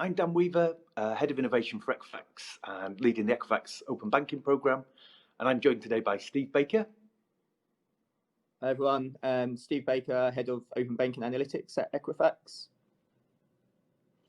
I'm Dan Weaver, Head of Innovation for Equifax and leading the Equifax Open Banking Programme. And I'm joined today by Steve Baker. Hi everyone, Steve Baker, Head of Open Banking Analytics at Equifax.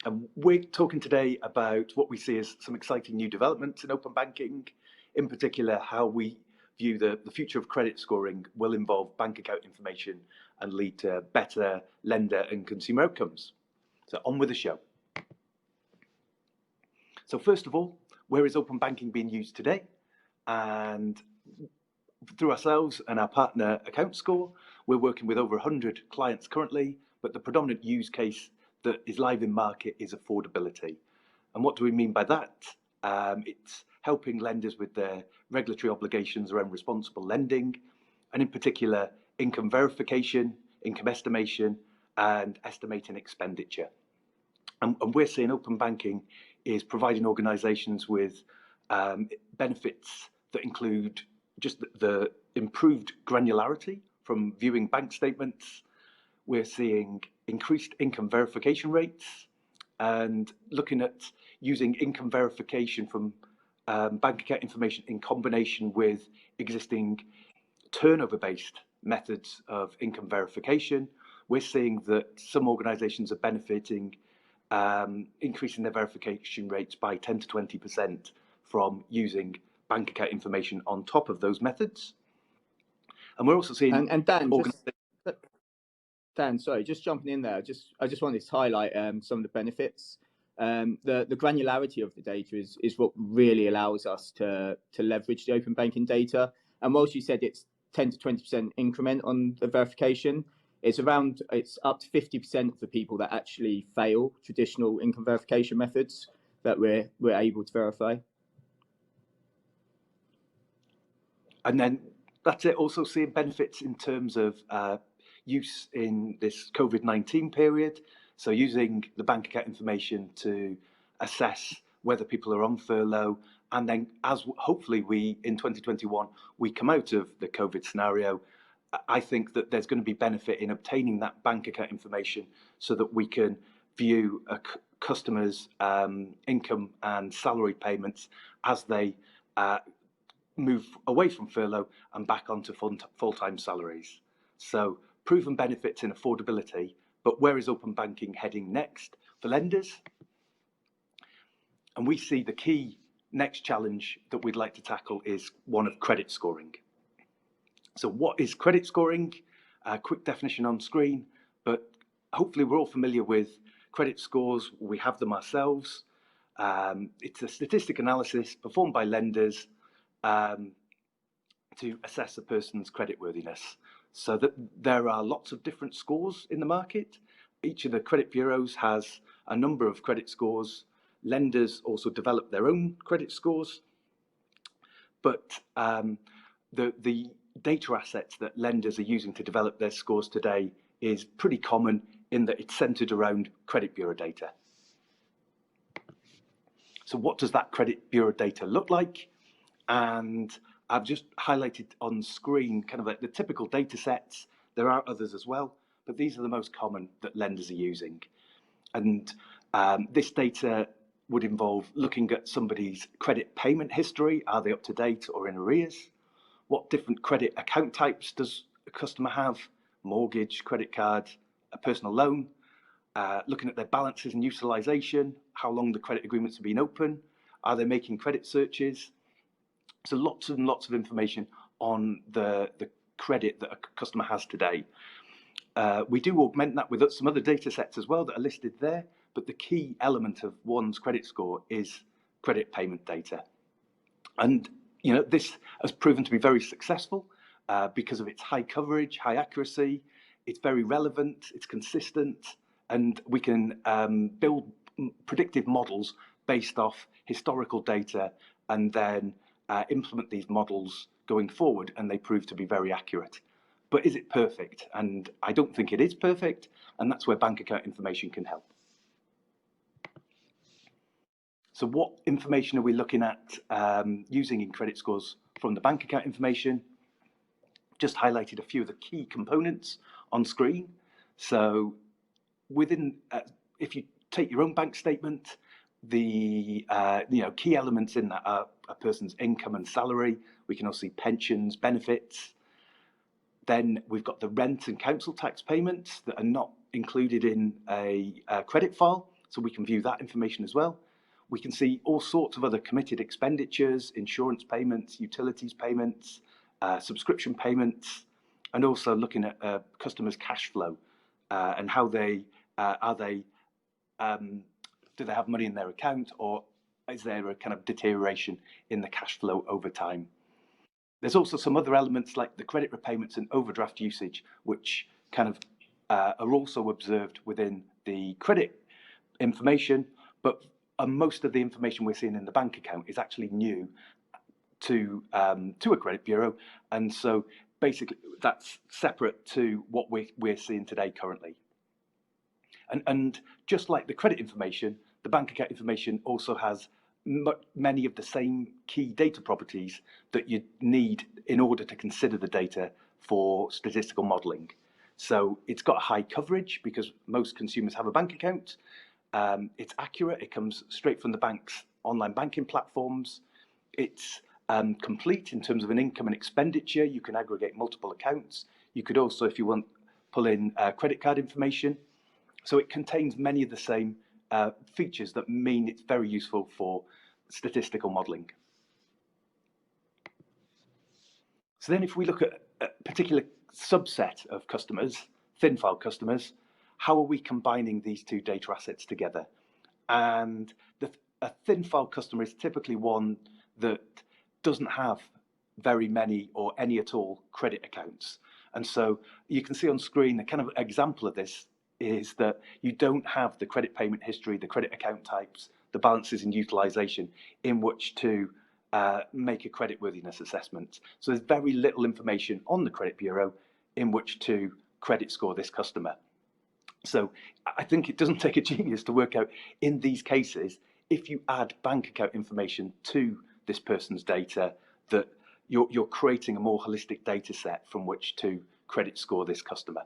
And we're talking today about what we see as some exciting new developments in open banking, in particular how we view the future of credit scoring will involve bank account information and lead to better lender and consumer outcomes. So on with the show. So first of all, where is open banking being used today? And through ourselves and our partner AccountScore, we're working with over 100 clients currently, but the predominant use case that is live in market is affordability. And what do we mean by that? It's helping lenders with their regulatory obligations around responsible lending, and in particular, income verification, income estimation, and estimating expenditure. And we're seeing open banking is providing organisations with benefits that include just the improved granularity from viewing bank statements. We're seeing increased income verification rates and looking at using income verification from bank account information in combination with existing turnover-based methods of income verification. We're seeing that some organisations are benefiting, increasing their verification rates by 10 to 20% from using bank account information on top of those methods. And we're also seeing... And Dan, sorry, just jumping in there, I just wanted to highlight some of the benefits. The granularity of the data is what really allows us to leverage the open banking data. And whilst you said it's 10 to 20% increment on the verification, it's up to 50% of the people that actually fail traditional income verification methods that we're able to verify. And then that's it, also seeing benefits in terms of use in this COVID-19 period. So using the bank account information to assess whether people are on furlough, and then as hopefully we, in 2021, we come out of the COVID scenario, I think that there's going to be benefit in obtaining that bank account information so that we can view a customer's income and salary payments as they move away from furlough and back onto full-time salaries. So proven benefits in affordability, but where is open banking heading next for lenders? And we see the key next challenge that we'd like to tackle is one of credit scoring. So what is credit scoring? Quick definition on screen, but hopefully we're all familiar with credit scores. We have them ourselves. It's a statistic analysis performed by lenders to assess a person's creditworthiness. So that there are lots of different scores in the market. Each of the credit bureaus has a number of credit scores. Lenders also develop their own credit scores. But the data assets that lenders are using to develop their scores today is pretty common in that it's centered around credit bureau data. So what does that credit bureau data look like? And I've just highlighted on screen kind of like the typical data sets. There are others as well, but these are the most common that lenders are using. And this data would involve looking at somebody's credit payment history. Are they up to date or in arrears? What different credit account types does a customer have? Mortgage, credit card, a personal loan. Looking at their balances and utilization, how long the credit agreements have been open. Are they making credit searches? So lots and lots of information on the credit that a customer has today. We do augment that with some other data sets as well that are listed there, but the key element of one's credit score is credit payment data. And you know, this has proven to be very successful because of its high coverage, high accuracy. It's very relevant, it's consistent, and we can build predictive models based off historical data and then implement these models going forward, and they prove to be very accurate. But is it perfect? And I don't think it is perfect, and that's where bank account information can help. So what information are we looking at using in credit scores from the bank account information? Just highlighted a few of the key components on screen. So within, if you take your own bank statement. The key elements in that are a person's income and salary. We can also see pensions, benefits. Then we've got the rent and council tax payments that are not included in a credit file, so we can view that information as well. We can see all sorts of other committed expenditures, insurance payments, utilities payments, subscription payments, and also looking at customers' cash flow and how they do they have money in their account, or is there a kind of deterioration in the cash flow over time? There's also some other elements like the credit repayments and overdraft usage, which kind of are also observed within the credit information, but most of the information we're seeing in the bank account is actually new to a credit bureau, and so basically that's separate to what we're seeing today currently. And just like the credit information, the bank account information also has many of the same key data properties that you need in order to consider the data for statistical modelling. So it's got a high coverage because most consumers have a bank account. It's accurate. It comes straight from the bank's online banking platforms. It's complete in terms of an income and expenditure. You can aggregate multiple accounts. You could also, if you want, pull in credit card information. So it contains many of the same features that mean it's very useful for statistical modelling. So then if we look at a particular subset of customers, thin file customers, how are we combining these two data assets together? And a thin file customer is typically one that doesn't have very many or any at all credit accounts. And so you can see on screen a kind of example of this is that you don't have the credit payment history, the credit account types, the balances and utilization in which to make a creditworthiness assessment. So there's very little information on the credit bureau in which to credit score this customer. So I think it doesn't take a genius to work out in these cases, if you add bank account information to this person's data, that you're creating a more holistic data set from which to credit score this customer.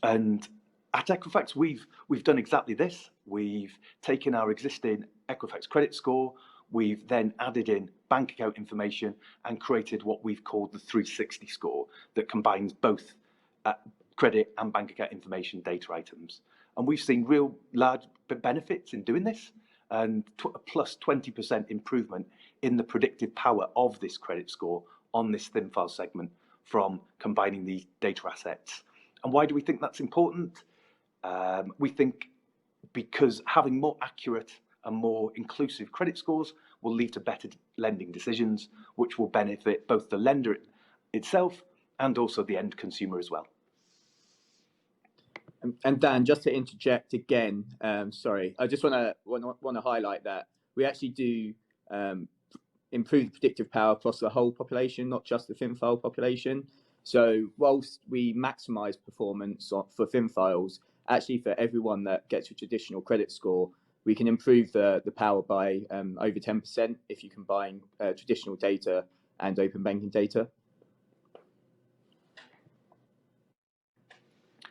And at Equifax, we've done exactly this. We've taken our existing Equifax credit score, we've then added in bank account information and created what we've called the 360 score that combines both credit and bank account information data items. And we've seen real large benefits in doing this, and a plus 20% improvement in the predictive power of this credit score on this thin file segment from combining these data assets. And why do we think that's important? We think because having more accurate and more inclusive credit scores will lead to better lending decisions, which will benefit both the lender itself and also the end consumer as well. And Dan, just to interject again, sorry, I just want to highlight that we actually do improve the predictive power across the whole population, not just the thin file population. So whilst we maximise performance for thin files, actually for everyone that gets a traditional credit score, we can improve the power by over 10% if you combine traditional data and open banking data.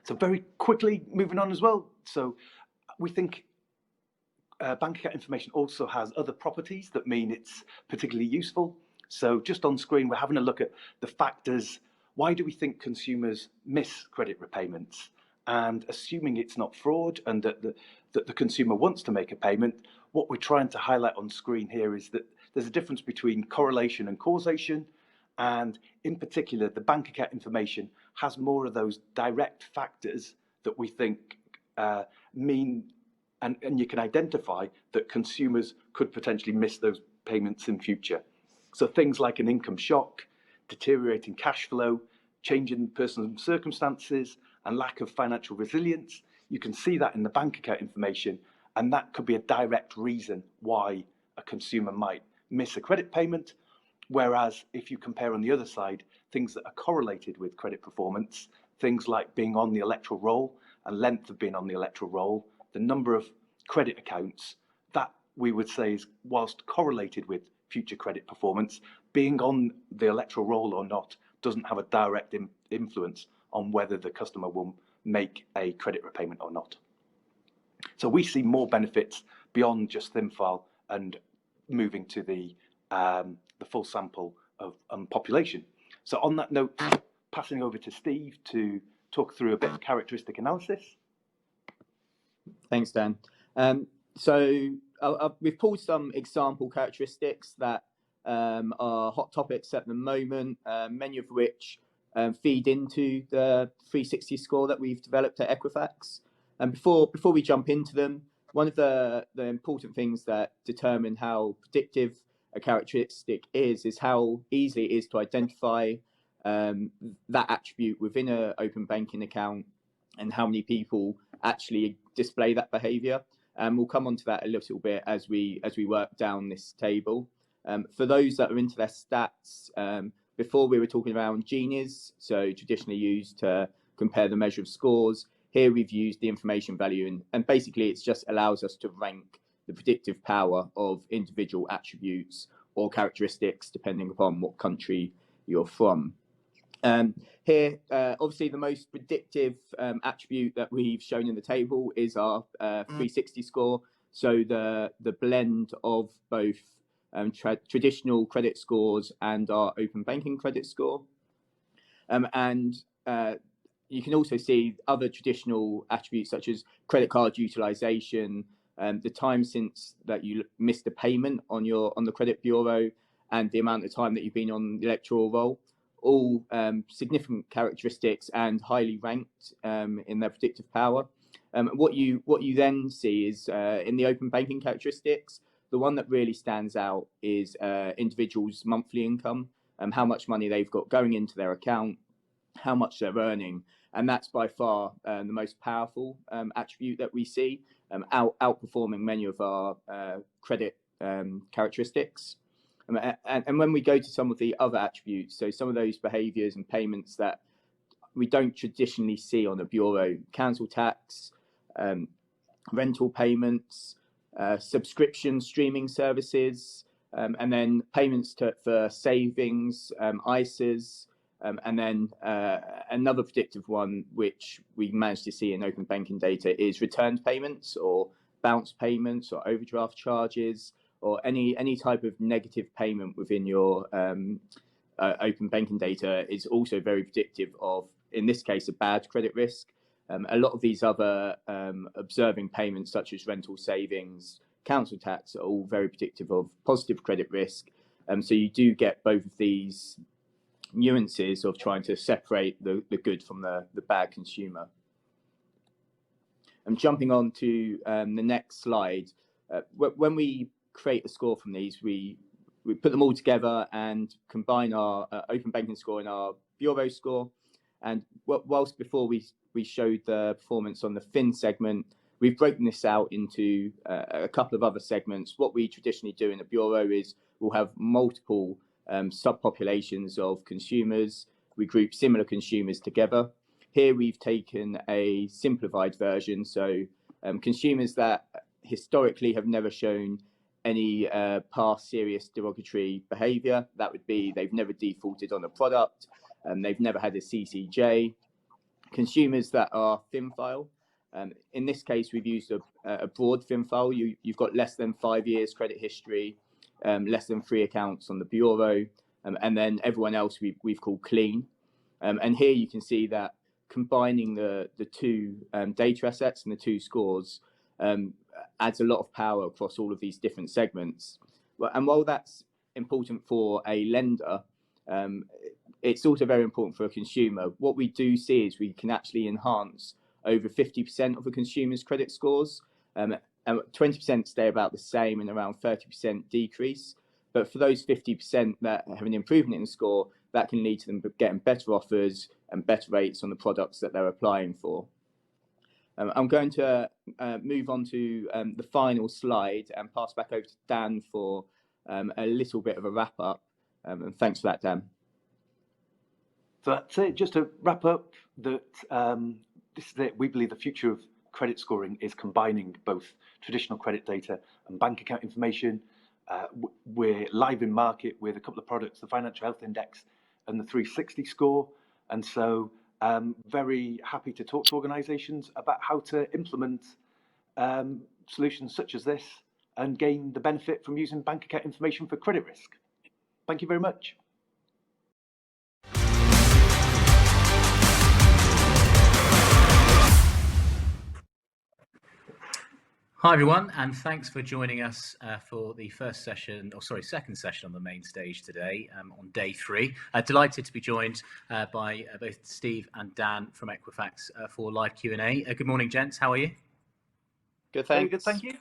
So very quickly moving on as well. So we think bank account information also has other properties that mean it's particularly useful. So just on screen, we're having a look at the factors. Why do we think consumers miss credit repayments? And assuming it's not fraud and that the consumer wants to make a payment, what we're trying to highlight on screen here is that there's a difference between correlation and causation. And in particular, the bank account information has more of those direct factors that we think mean, and you can identify that consumers could potentially miss those payments in future. So things like an income shock, deteriorating cash flow, change in personal circumstances, and lack of financial resilience. You can see that in the bank account information, and that could be a direct reason why a consumer might miss a credit payment. Whereas if you compare on the other side, things that are correlated with credit performance, things like being on the electoral roll and length of being on the electoral roll, the number of credit accounts, that we would say is, whilst correlated with future credit performance, being on the electoral roll or not doesn't have a direct influence on whether the customer will make a credit repayment or not. So we see more benefits beyond just thin file and moving to the full sample of population. So on that note, passing over to Steve to talk through a bit of characteristic analysis. Thanks, Dan. We've pulled some example characteristics that are hot topics at the moment, many of which feed into the 360 score that we've developed at Equifax. And before we jump into them, one of the important things that determine how predictive a characteristic is how easy it is to identify that attribute within an open banking account and how many people actually display that behavior. We'll come on to that a little bit as we work down this table. For those that are into their stats, before we were talking around Genies, so traditionally used to compare the measure of scores. Here we've used the information value, and basically it just allows us to rank the predictive power of individual attributes or characteristics depending upon what country you're from. Here, obviously the most predictive attribute that we've shown in the table is our 360 score. So the blend of both traditional credit scores and our open banking credit score. You can also see other traditional attributes such as credit card utilization, the time since that you missed a payment on the credit bureau, and the amount of time that you've been on the electoral roll. All significant characteristics and highly ranked in their predictive power. What you then see is in the open banking characteristics, the one that really stands out is individuals' monthly income, how much money they've got going into their account, how much they're earning, and that's by far the most powerful attribute that we see, outperforming many of our credit characteristics. And when we go to some of the other attributes, so some of those behaviours and payments that we don't traditionally see on a bureau, council tax, rental payments, subscription streaming services, and then payments for savings, ISAs, and then another predictive one which we managed to see in open banking data is returned payments or bounce payments or overdraft charges or any type of negative payment within your open banking data is also very predictive of, in this case, a bad credit risk. A lot of these other observing payments such as rental savings, council tax are all very predictive of positive credit risk. So you do get both of these nuances of trying to separate the good from the bad consumer. I'm jumping on to the next slide. When we create a score from these, we put them all together and combine our open banking score and our bureau score. And whilst before we showed the performance on the thin segment, we've broken this out into a couple of other segments. What we traditionally do in the bureau is we'll have multiple subpopulations of consumers. We group similar consumers together. Here we've taken a simplified version, so consumers that historically have never shown any past serious derogatory behaviour. That would be they've never defaulted on a product, they've never had a CCJ. Consumers that are thin file. In this case, we've used a broad thin file. You've got less than 5 years credit history, less than 3 accounts on the bureau, and then everyone else we've called clean. And here you can see that combining the two data assets and the two scores adds a lot of power across all of these different segments. And while that's important for a lender, it's also very important for a consumer. What we do see is we can actually enhance over 50% of a consumer's credit scores, and 20% stay about the same and around 30% decrease. But for those 50% that have an improvement in the score, that can lead to them getting better offers and better rates on the products that they're applying for. I'm going to move on to the final slide and pass back over to Dan for a little bit of a wrap up. And thanks for that, Dan. So that's it. Just to wrap up, that this is it. We believe the future of credit scoring is combining both traditional credit data and bank account information. We're live in market with a couple of products, the Financial Health Index and the 360 score. And so Very happy to talk to organisations about how to implement solutions such as this and gain the benefit from using bank account information for credit risk. Thank you very much. Hi everyone, and thanks for joining us for the second session on the main stage today on day 3. Delighted to be joined by both Steve and Dan from Equifax for live Q&A. Good morning, gents. How are you? Good, thanks. Very good, thank you.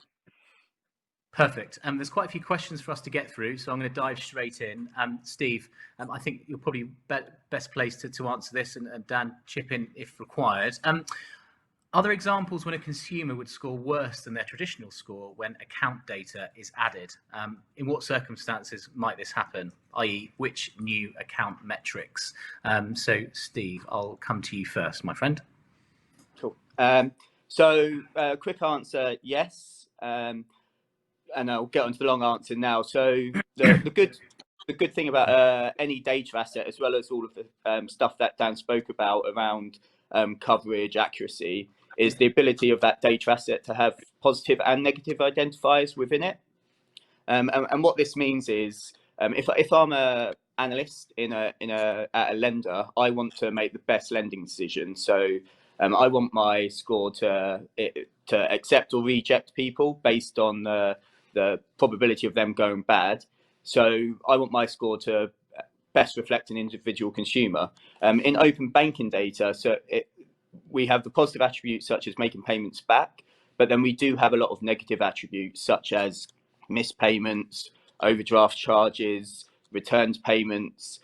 Perfect. There's quite a few questions for us to get through, so I'm going to dive straight in. Steve, I think you're probably best placed to answer this, and Dan, chip in if required. Are there examples when a consumer would score worse than their traditional score when account data is added? In what circumstances might this happen, i.e. which new account metrics? So Steve, I'll come to you first, my friend. Cool. Quick answer, yes. And I'll get on to the long answer now. So the good thing about any data asset, as well as all of the stuff that Dan spoke about around coverage, accuracy, is the ability of that data asset to have positive and negative identifiers within it. And what this means is, if I'm an analyst at a lender, I want to make the best lending decision. So I want my score to accept or reject people based on the probability of them going bad. So I want my score to best reflect an individual consumer. In open banking data, we have the positive attributes such as making payments back, but then we do have a lot of negative attributes such as missed payments, overdraft charges, returned payments.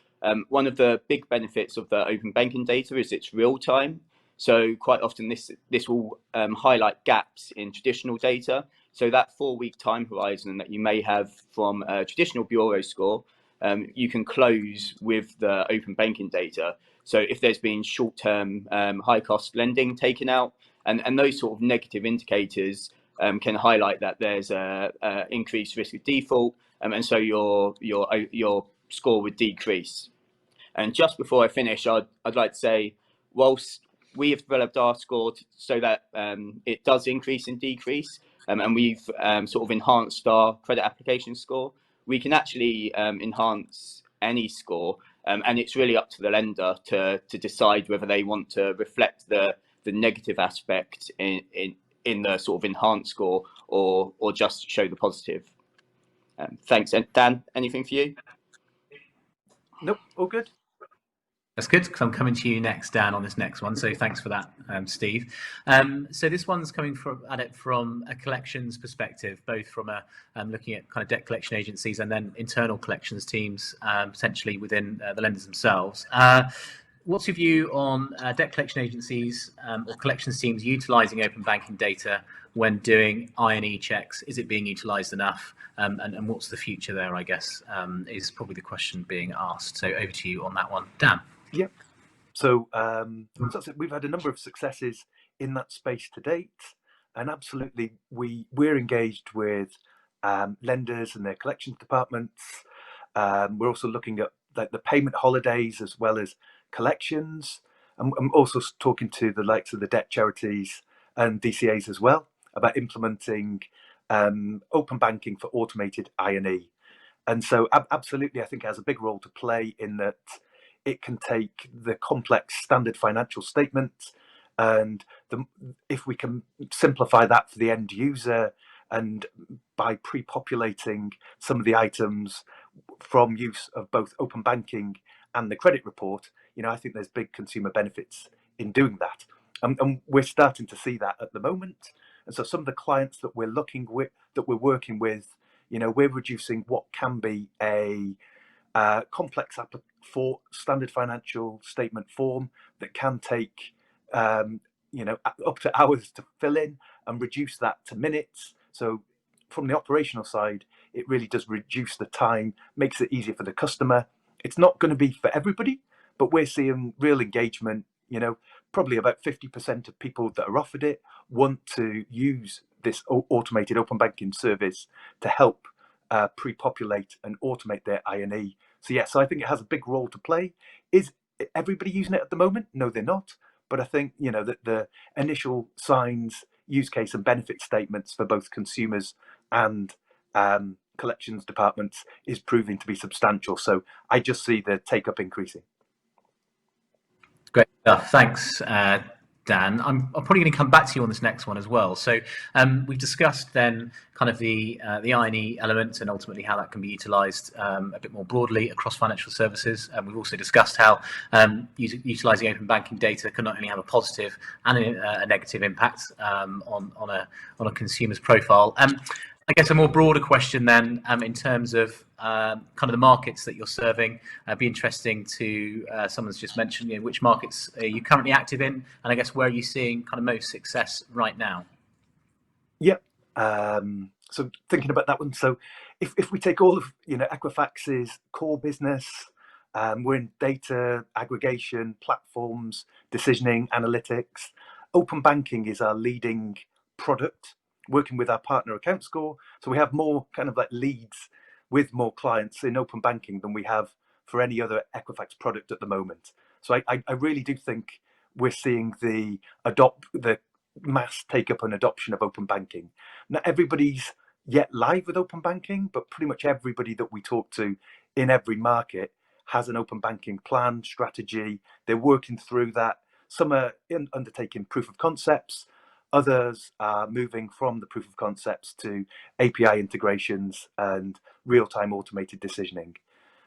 One of the big benefits of the open banking data is it's real time. So quite often this will highlight gaps in traditional data. So that 4-week time horizon that you may have from a traditional bureau score, you can close with the open banking data. So if there's been short-term high-cost lending taken out, and those sort of negative indicators can highlight that there's a increased risk of default, and so your score would decrease. And just before I finish, I'd like to say, whilst we have developed our score so that it does increase and decrease, and we've sort of enhanced our credit application score, we can actually enhance any score, and it's really up to the lender to decide whether they want to reflect the negative aspect in the sort of enhanced score or just show the positive. Thanks. And Dan, anything for you? Nope, all good. That's good, because I'm coming to you next, Dan, on this next one. So thanks for that, Steve. So this one's coming at it from a collections perspective, both from looking at kind of debt collection agencies and then internal collections teams, potentially within the lenders themselves. What's your view on debt collection agencies or collections teams utilising open banking data when doing I&E checks? Is it being utilised enough? And what's the future there, I guess, is probably the question being asked. So over to you on that one, Dan. Yep. So, we've had a number of successes in that space to date, and absolutely we're engaged with lenders and their collections departments. We're also looking at the payment holidays as well as collections. I'm also talking to the likes of the debt charities and DCAs as well about implementing open banking for automated I&E. And so absolutely, I think it has a big role to play in that it can take the complex standard financial statements, and if we can simplify that for the end user, and by pre-populating some of the items from use of both open banking and the credit report, I think there's big consumer benefits in doing that. And we're starting to see that at the moment. And so some of the clients that we're working with, we're reducing what can be a complex for standard financial statement form that can take up to hours to fill in, and reduce that to minutes. So from the operational side, it really does reduce the time, makes it easier for the customer. It's not going to be for everybody, but we're seeing real engagement. Probably about 50% of people that are offered it want to use this automated open banking service to help pre-populate and automate their I&E. So I think it has a big role to play. Is everybody using it at the moment? No, they're not. But I think, you know, that the initial signs, use case and benefit statements for both consumers and collections departments is proving to be substantial. So I just see the take up increasing. Great stuff. Thanks, Dan. I'm probably going to come back to you on this next one as well. So we've discussed then kind of the I&E elements and ultimately how that can be utilised a bit more broadly across financial services. And we've also discussed how utilising open banking data can not only have a positive and a negative impact on a consumer's profile. I guess a more broader question then, in terms of kind of the markets that you're serving, be interesting to someone's just mentioned, you know, which markets are you currently active in, and I guess where are you seeing kind of most success right now? Yeah. So thinking about that one, so if we take all of, you know, Equifax's core business, we're in data aggregation, platforms, decisioning, analytics. Open banking is our leading product, working with our partner account score. So we have more kind of like leads with more clients in open banking than we have for any other Equifax product at the moment. So I really do think we're seeing the mass take up and adoption of open banking. Not everybody's yet live with open banking, but pretty much everybody that we talk to in every market has an open banking plan, strategy. They're working through that. Some are undertaking proof of concepts. Others are moving from the proof of concepts to API integrations and real-time automated decisioning.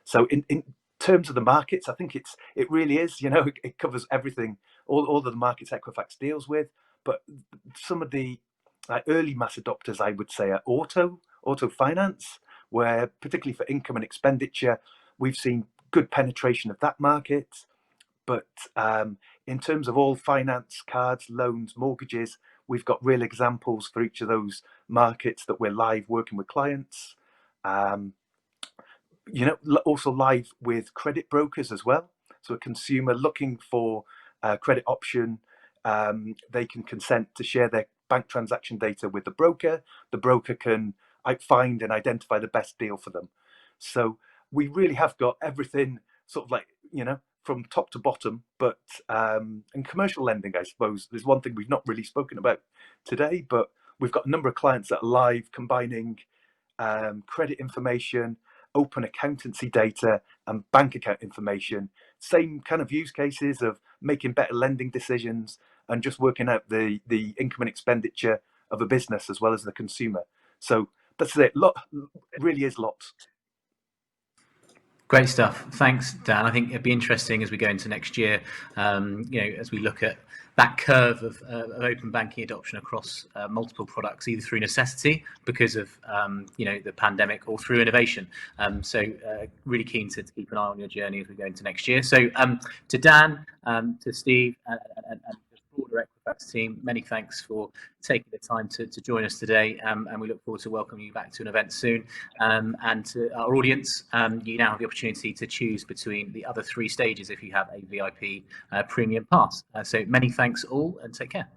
So in terms of the markets, I think it really is, you know, it covers everything, all of the markets Equifax deals with. But some of the early mass adopters, I would say, are auto finance, where particularly for income and expenditure, we've seen good penetration of that market. But in terms of all finance, cards, loans, mortgages, we've got real examples for each of those markets that we're live working with clients. You know, also live with credit brokers as well. So a consumer looking for a credit option, they can consent to share their bank transaction data with the broker. The broker can find and identify the best deal for them. So we really have got everything sort of like, you know, from top to bottom. But in commercial lending, I suppose, there's one thing we've not really spoken about today, but we've got a number of clients that are live combining credit information, open accountancy data and bank account information, same kind of use cases of making better lending decisions and just working out the income and expenditure of a business as well as the consumer. So that's it. Really is lots. Great stuff. Thanks, Dan. I think it'd be interesting as we go into next year, you know, as we look at that curve of open banking adoption across multiple products, either through necessity because of you know, the pandemic, or through innovation. So really keen to keep an eye on your journey as we go into next year. So to Dan, to Steve, and the broader Equifax team, many thanks for taking the time to join us today, and we look forward to welcoming you back to an event soon. And to our audience, you now have the opportunity to choose between the other 3 stages if you have a VIP premium pass. So many thanks all, and take care.